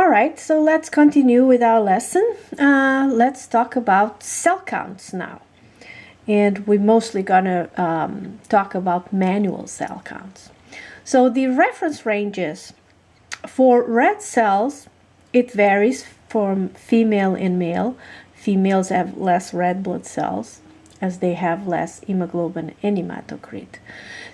All right, so let's continue with our lesson. Let's talk about cell counts now. And we're mostly gonna talk about manual cell counts. So the reference ranges for red cells, it varies from female and male. Females have less red blood cells as they have less hemoglobin and hematocrit.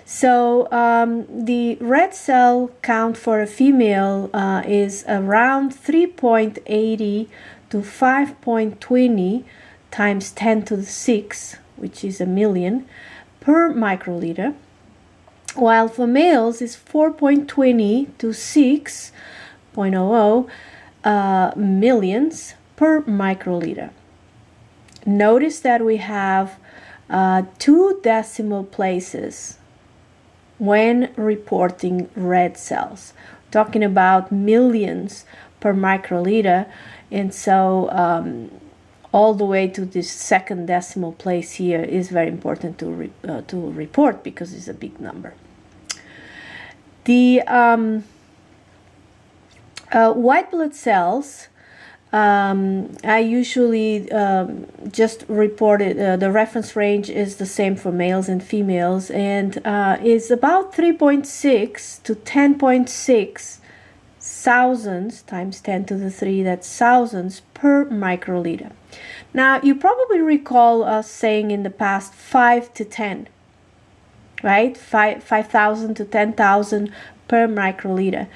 So the red cell count for a female is around 3.80 to 5.20 times 10 to the 6, which is a million, per microliter, while for males is 4.20 to 6.00 millions per microliter. Notice that we have 2 decimal places when reporting red cells, talking about millions per microliter, and so all the way to this second decimal place here is very important to report because it's a big number. The white blood cells, I usually just reported the reference range is the same for males and females, and is about 3.6 to 10.6 thousands times 10 to the 3, that's thousands per microliter. Now you probably recall us saying in the past 5 to 10, right? 5,000 to 10,000 per microliter.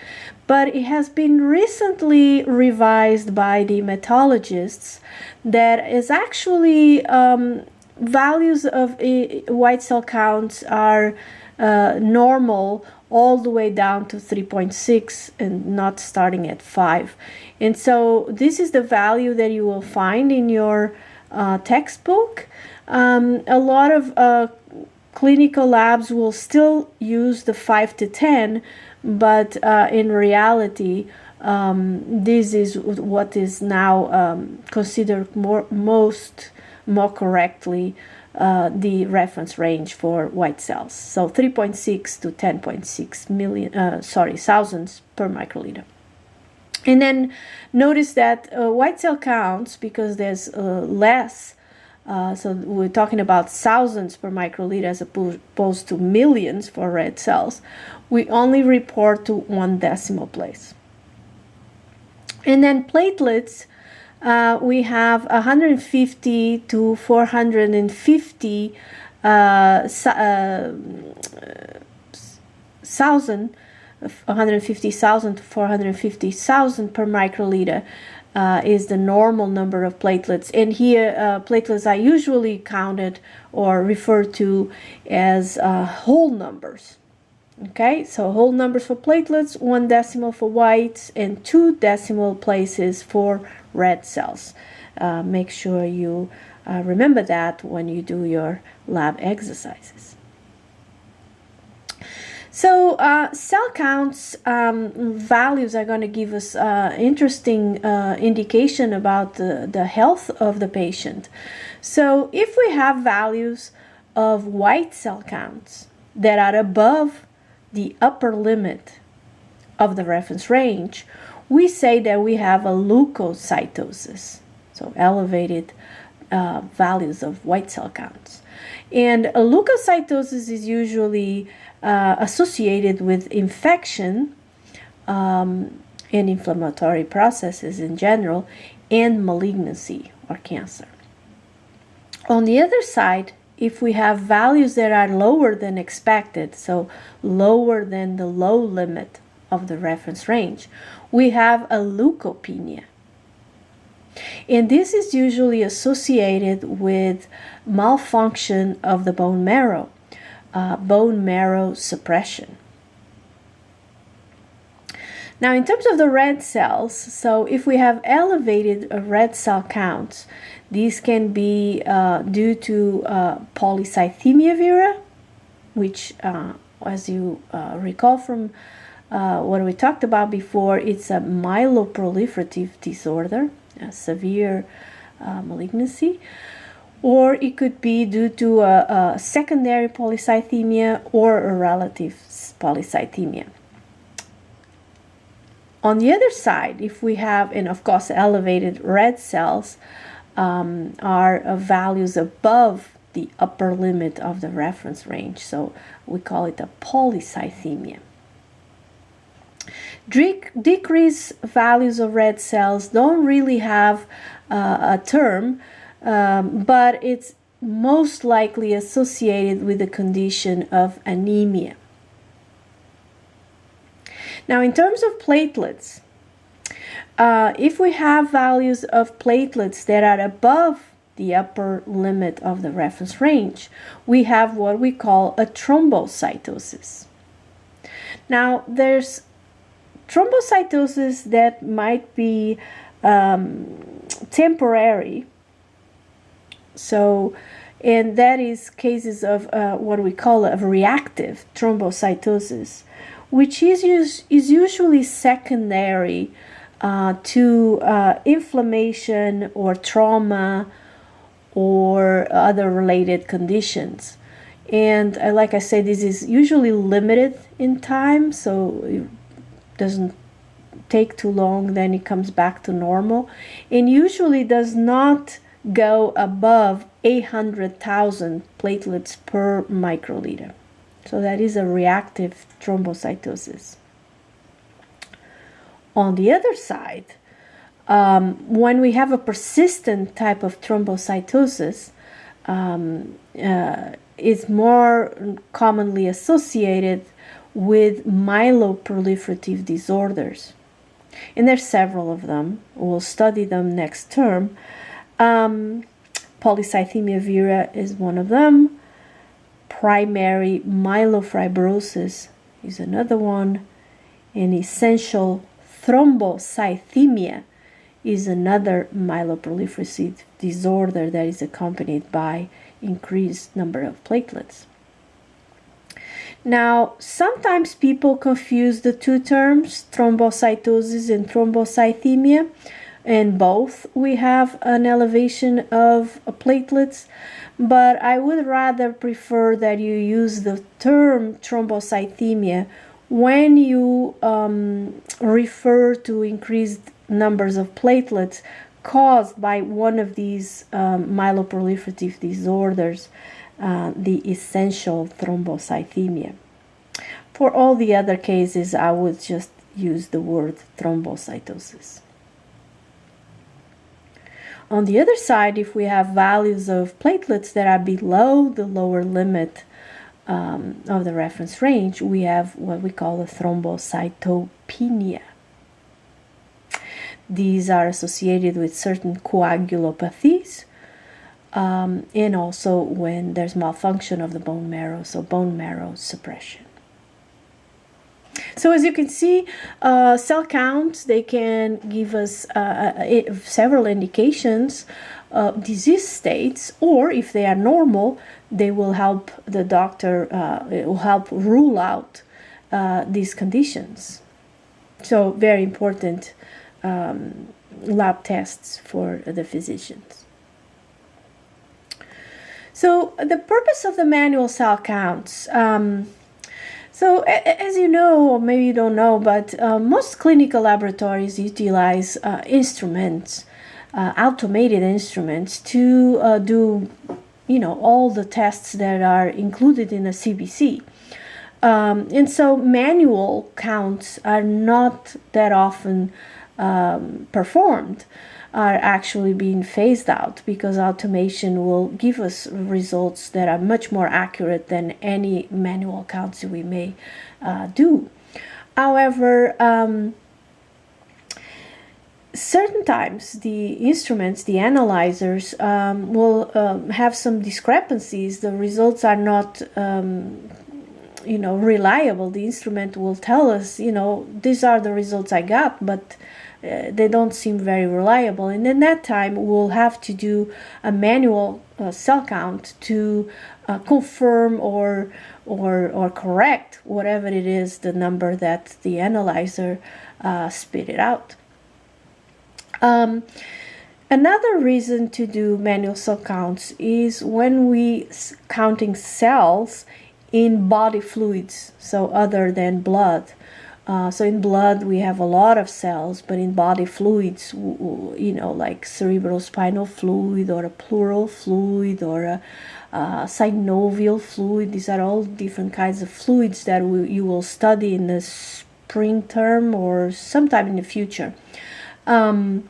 But it has been recently revised by the hematologists that is actually values of white cell counts are normal all the way down to 3.6 and not starting at 5. And so this is the value that you will find in your textbook. A lot of clinical labs will still use the 5 to 10, but in reality, this is what is now considered more correctly the reference range for white cells. So 3.6 to 10.6 million, thousands per microliter. And then notice that white cell counts, because there's less, so we're talking about thousands per microliter as opposed to millions for red cells, we only report to 1 decimal place. And then platelets, we have 150 to 450 thousand, 150,000 to 450,000 per microliter is the normal number of platelets. And here platelets are usually counted or referred to as whole numbers. Okay, so whole numbers for platelets, 1 decimal for whites, and 2 decimal places for red cells. Make sure you remember that when you do your lab exercises. So cell counts values are going to give us interesting indication about the health of the patient. So if we have values of white cell counts that are above the upper limit of the reference range, we say that we have a leukocytosis, so elevated values of white cell counts. And a leukocytosis is usually associated with infection and inflammatory processes in general, and malignancy or cancer. On the other side, if we have values that are lower than expected, so lower than the low limit of the reference range, we have a leukopenia. And this is usually associated with malfunction of the bone marrow suppression. Now, in terms of the red cells, so if we have elevated red cell counts, these can be due to polycythemia vera, which, as you recall from what we talked about before, it's a myeloproliferative disorder, a severe malignancy. Or it could be due to a secondary polycythemia or a relative polycythemia. On the other side, if we have, and of course elevated red cells are values above the upper limit of the reference range, so we call it a polycythemia. Decreased values of red cells don't really have a term, but it's most likely associated with the condition of anemia. Now, in terms of platelets, if we have values of platelets that are above the upper limit of the reference range, we have what we call a thrombocytosis. Now, there's thrombocytosis that might be temporary. So, and that is cases of what we call a reactive thrombocytosis, which is usually secondary to inflammation or trauma or other related conditions. And like I said, this is usually limited in time, so it doesn't take too long, then it comes back to normal, and usually does not go above 800,000 platelets per microliter. So that is a reactive thrombocytosis. On the other side, when we have a persistent type of thrombocytosis, is more commonly associated with myeloproliferative disorders. And there's several of them. We'll study them next term. Polycythemia vera is one of them. Primary myelofibrosis is another one. And essential thrombocythemia is another myeloproliferative disorder that is accompanied by increased number of platelets. Now, sometimes people confuse the two terms, thrombocytosis and thrombocythemia. In both, we have an elevation of platelets, but I would rather prefer that you use the term thrombocythemia when you refer to increased numbers of platelets caused by one of these myeloproliferative disorders, the essential thrombocythemia. For all the other cases, I would just use the word thrombocytosis. On the other side, if we have values of platelets that are below the lower limit of the reference range, we have what we call a thrombocytopenia. These are associated with certain coagulopathies, and also when there's malfunction of the bone marrow, so bone marrow suppression. So as you can see, cell counts, they can give us several indications of disease states, or if they are normal, they will help the doctor, it will help rule out these conditions. So very important lab tests for the physicians. So the purpose of the manual cell counts. So as you know, or maybe you don't know, but most clinical laboratories utilize instruments, automated instruments to do, all the tests that are included in a CBC. And so manual counts are not that often performed, are actually being phased out because automation will give us results that are much more accurate than any manual counts we may do. However, certain times the instruments, the analyzers, will have some discrepancies. The results are not reliable. The instrument will tell us, these are the results I got, but they don't seem very reliable. And in that time, we'll have to do a manual cell count to confirm or correct whatever it is, the number that the analyzer spit it out. Another reason to do manual cell counts is when we counting cells in body fluids, so other than blood. So in blood we have a lot of cells, but in body fluids, like cerebrospinal fluid or a pleural fluid or a synovial fluid, these are all different kinds of fluids that you will study in the spring term or sometime in the future. And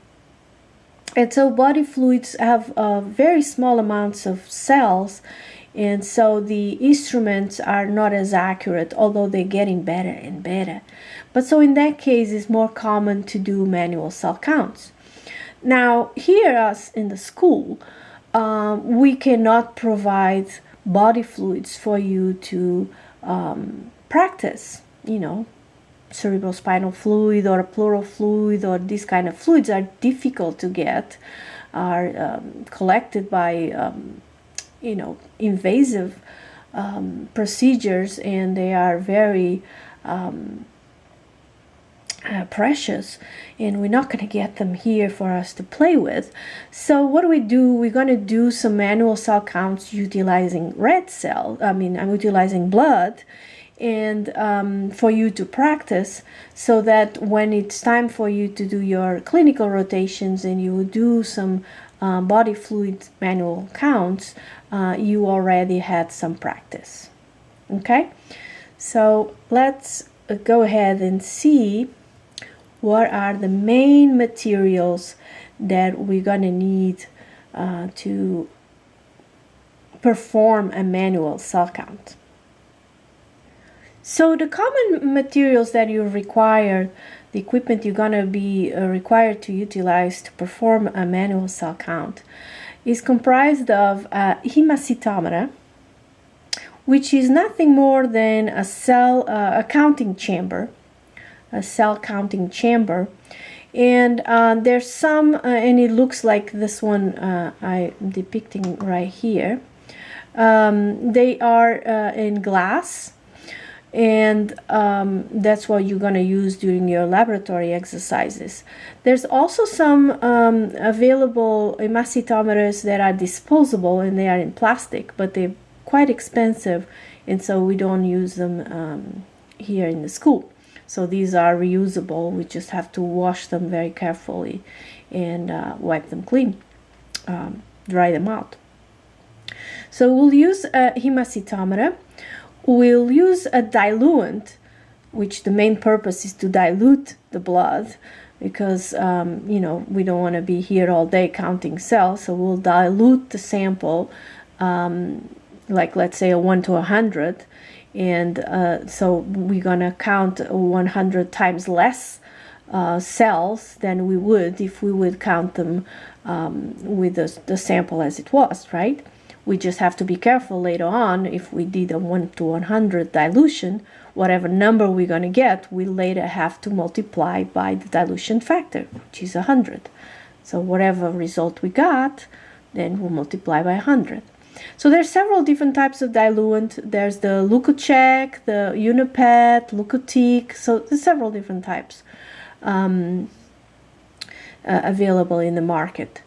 so body fluids have very small amounts of cells, and so the instruments are not as accurate, although they're getting better and better. But so in that case, it's more common to do manual cell counts. Now, here us in the school, we cannot provide body fluids for you to practice, cerebrospinal fluid or a pleural fluid or these kind of fluids are difficult to get, are collected by invasive procedures, and they are very precious, and we're not going to get them here for us to play with. So what do? We're going to do some manual cell counts utilizing I'm utilizing blood, and for you to practice, so that when it's time for you to do your clinical rotations and you will do some body fluid manual counts, you already had some practice. Okay, so let's go ahead and see what are the main materials that we're going to need to perform a manual cell count. So the common materials that you require, the equipment you're going to be required to utilize to perform a manual cell count, is comprised of a hemocytometer, which is nothing more than a counting chamber, a cell counting chamber. And there's some, and it looks like this one I'm depicting right here. They are in glass, and that's what you're going to use during your laboratory exercises. There's also some available hemocytometers that are disposable, and they are in plastic, but they're quite expensive, and so we don't use them here in the school. So these are reusable. We just have to wash them very carefully and wipe them clean, dry them out. So we'll use a hemocytometer. We'll use a diluent, which the main purpose is to dilute the blood, because we don't want to be here all day counting cells. So we'll dilute the sample, like let's say a 1 to 100, and so we're gonna count 100 times less cells than we would if we would count them with the sample as it was, right? We just have to be careful later on. If we did a 1 to 100 dilution, whatever number we're going to get, we later have to multiply by the dilution factor, which is 100. So whatever result we got, then we'll multiply by 100. So there's several different types of diluent. There's the Leukocheck, the Unipet, Leukotic. So there's several different types available in the market.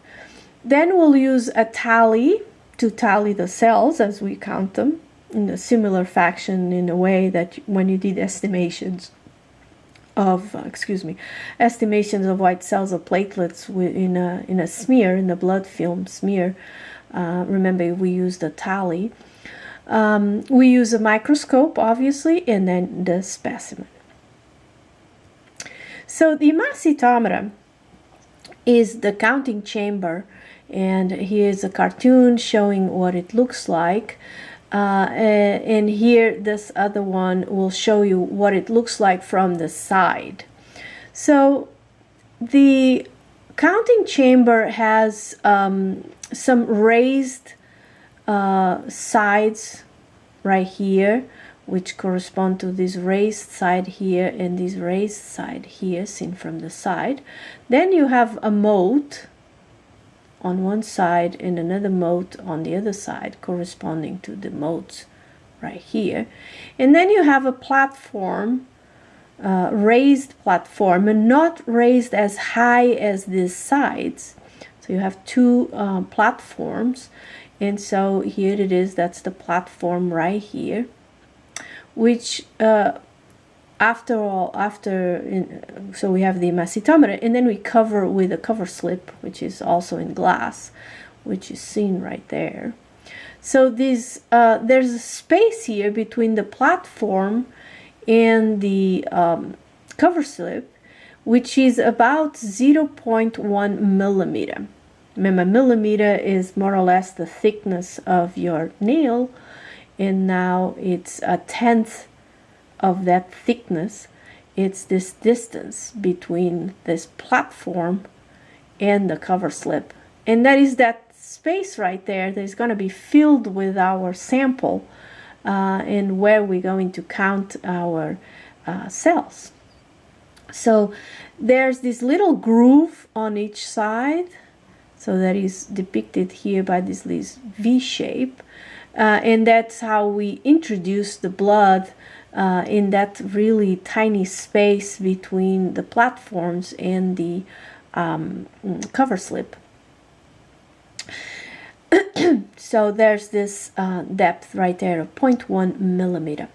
Then we'll use a tally to tally the cells as we count them in a similar fashion, in a way that when you did estimations of white cells or platelets in a smear, in a blood film smear. Remember, we use the tally. We use a microscope, obviously, and then the specimen. So the hemocytometer is the counting chamber, and here's a cartoon showing what it looks like. And here, this other one will show you what it looks like from the side. So the counting chamber has some raised sides right here, which correspond to this raised side here and this raised side here, seen from the side. Then you have a moat on one side and another moat on the other side, corresponding to the moats right here. And then you have a platform, raised platform, and not raised as high as these sides. So you have two platforms, and so here it is. That's the platform right here, which I after all, so we have the masitometer, and then we cover with a cover slip, which is also in glass, which is seen right there. So there's a space here between the platform and the cover slip, which is about 0.1 millimeter. Remember, millimeter is more or less the thickness of your nail, and now it's a tenth of that thickness. It's this distance between this platform and the cover slip, and that is that space right there that is going to be filled with our sample, and where we're going to count our cells. So there's this little groove on each side, so that is depicted here by this V shape, and that's how we introduce the blood in that really tiny space between the platforms and the cover slip. So there's this depth right there of 0.1 millimeter.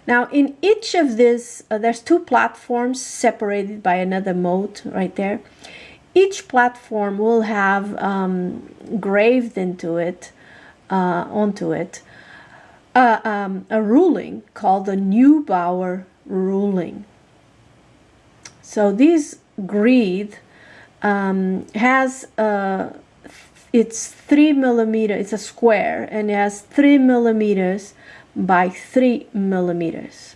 Now in each of these, there's two platforms separated by another moat right there. Each platform will have graved onto it a ruling called the Neubauer ruling. So this grid has it's 3 millimeter. It's a square, and it has 3 millimeters by 3 millimeters.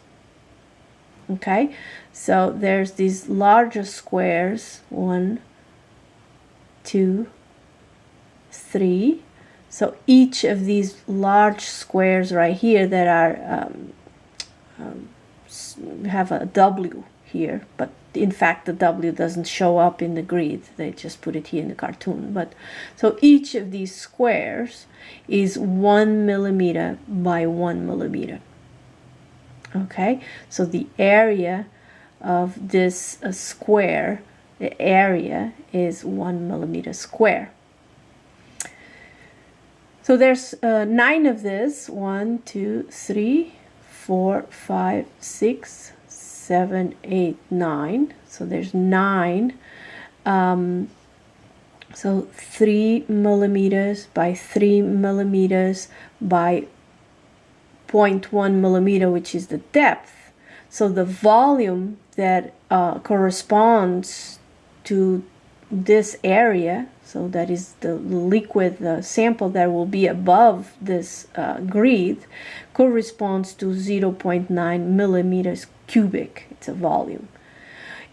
Okay, so there's these larger squares, 1, 2, 3. So each of these large squares right here that are have a W here, but in fact the W doesn't show up in the grid. They just put it here in the cartoon. But so each of these squares is 1 millimeter by 1 millimeter. Okay, so the area of this square, the area is 1 millimeter square. So there's 9 of this. 1, 2, 3, 4, 5, 6, 7, 8, 9. So there's 9. So 3 millimeters by 3 millimeters by 0.1 millimeter, which is the depth. So the volume that corresponds to this area, so that is the liquid, the sample that will be above this grid, corresponds to 0.9 millimeters cubic. It's a volume.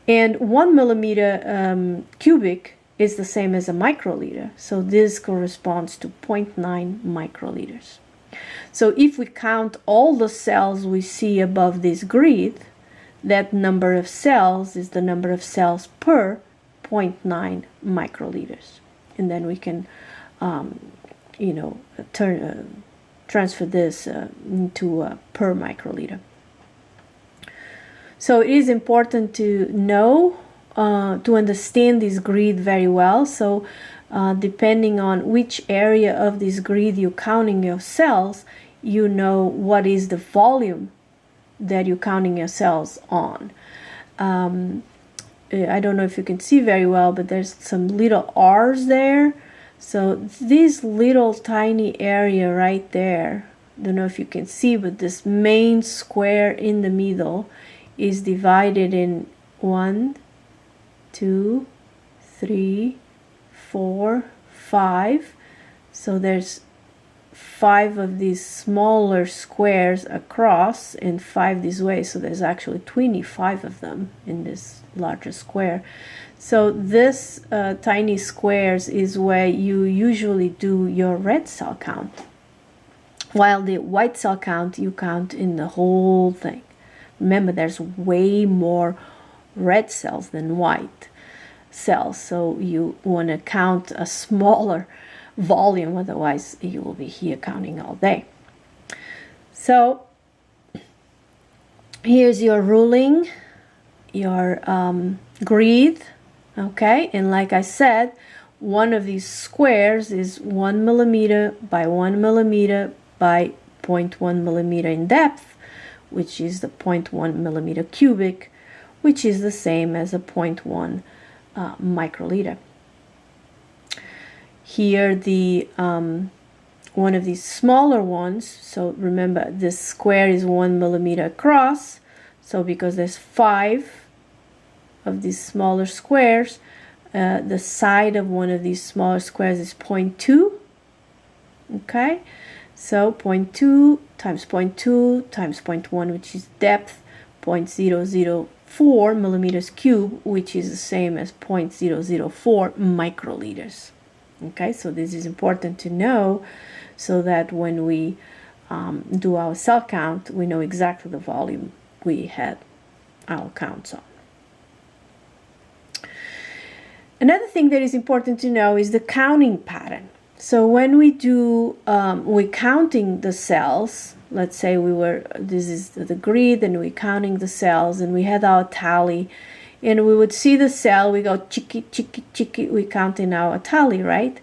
And 1 millimeter cubic is the same as a microliter. So this corresponds to 0.9 microliters. So if we count all the cells we see above this grid, that number of cells is the number of cells per 0.9 microliters. And then we can, transfer this into per microliter. So it is important to know, to understand this grid very well. So depending on which area of this grid you're counting your cells, you know what is the volume that you're counting your cells on. I don't know if you can see very well, but there's some little R's there. So this little tiny area right there, don't know if you can see, but this main square in the middle is divided in 1, 2, 3, 4, 5. So there's 5 of these smaller squares across and 5 this way. So there's actually 25 of them in this larger square. So this tiny squares is where you usually do your red cell count, while the white cell count you count in the whole thing. Remember, there's way more red cells than white cells, so you want to count a smaller volume, otherwise you will be here counting all day. So here's your ruling, your grid. Okay, and like I said, one of these squares is 1 millimeter by 1 millimeter by 0.1 millimeter in depth, which is the 0.1 millimeter cubic, which is the same as a 0.1 microliter. Here the one of these smaller ones, so remember this square is 1 millimeter across, so because there's 5 of these smaller squares, the side of one of these smaller squares is 0.2. Okay, so 0.2 times 0.2 times 0.1, which is depth, 0.004 millimeters cube, which is the same as 0.004 microliters. Okay, so this is important to know so that when we do our cell count, we know exactly the volume we had our counts on. Another thing that is important to know is the counting pattern. So when we do, we're counting the cells, let's say this is the grid and we're counting the cells and we had our tally and we would see the cell, we go chiki, chiki, chiki, we're counting our tally, right?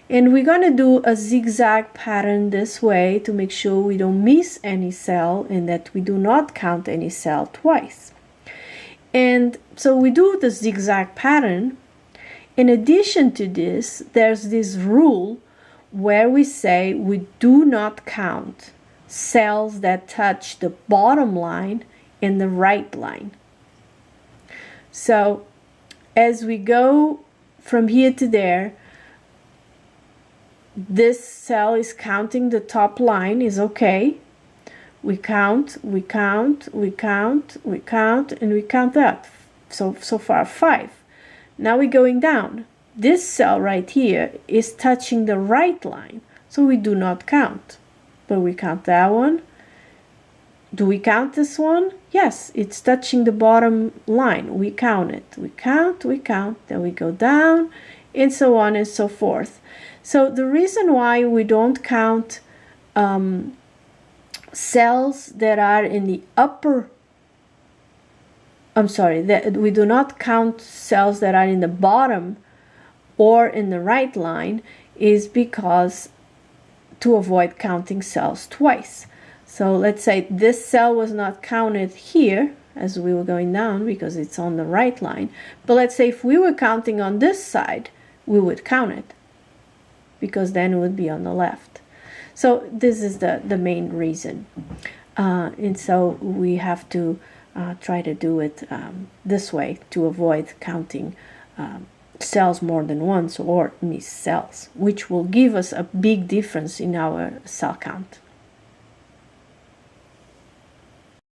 And we're going to do a zigzag pattern this way to make sure we don't miss any cell and that we do not count any cell twice. And so we do the zigzag pattern. In addition to this, there's this rule where we say we do not count cells that touch the bottom line and the right line. So as we go from here to there, this cell is counting the top line is okay. We count, we count, we count, we count, and we count that. So far 5. Now we're going down. This cell right here is touching the right line, so we do not count. But we count that one. Do we count this one? Yes, it's touching the bottom line. We count it. We count, then we go down, and so on and so forth. So the reason why we don't count cells that are in the upper, that we do not count cells that are in the bottom or in the right line is because to avoid counting cells twice. So let's say this cell was not counted here as we were going down because it's on the right line. But let's say if we were counting on this side, we would count it because then it would be on the left. So this is the main reason. And so we have to try to do it this way to avoid counting cells more than once or miss cells, which will give us a big difference in our cell count.